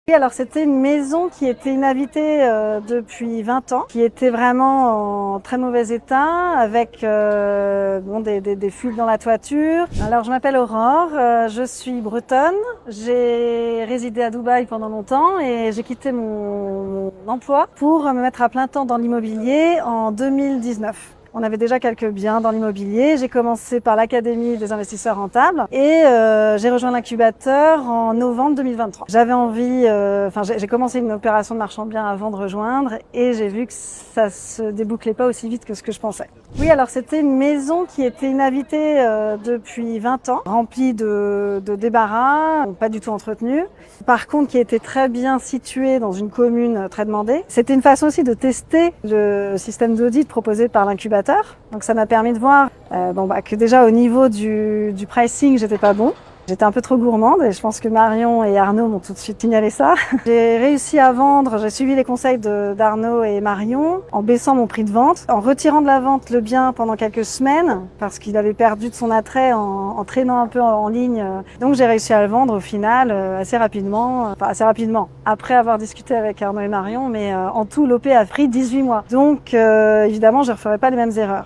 Oui, alors c'était une maison qui était inhabitée depuis 20 ans, qui était vraiment en très mauvais état, avec des fuites dans la toiture. Alors je m'appelle Aurore, je suis bretonne, j'ai résidé à Dubaï pendant longtemps et j'ai quitté mon emploi pour me mettre à plein temps dans l'immobilier en 2019. On avait déjà quelques biens dans l'immobilier. J'ai commencé par l'Académie des investisseurs rentables et j'ai rejoint l'incubateur en novembre 2023. J'avais envie, j'ai commencé une opération de marchand de biens avant de rejoindre et j'ai vu que ça se débouclait pas aussi vite que ce que je pensais. Oui, alors c'était une maison qui était inhabitée depuis 20 ans, remplie de débarras, pas du tout entretenue. Par contre, qui était très bien située dans une commune très demandée. C'était une façon aussi de tester le système d'audit proposé par l'incubateur. Donc ça m'a permis de voir que déjà au niveau du pricing, j'étais pas bon. J'étais un peu trop gourmande et je pense que Marion et Arnaud m'ont tout de suite signalé ça. J'ai réussi à vendre, j'ai suivi les conseils d'Arnaud et Marion en baissant mon prix de vente, en retirant de la vente le bien pendant quelques semaines parce qu'il avait perdu de son attrait en traînant un peu en ligne. Donc j'ai réussi à le vendre au final assez rapidement, après avoir discuté avec Arnaud et Marion, mais en tout l'OP a pris 18 mois. Donc évidemment je ne referai pas les mêmes erreurs.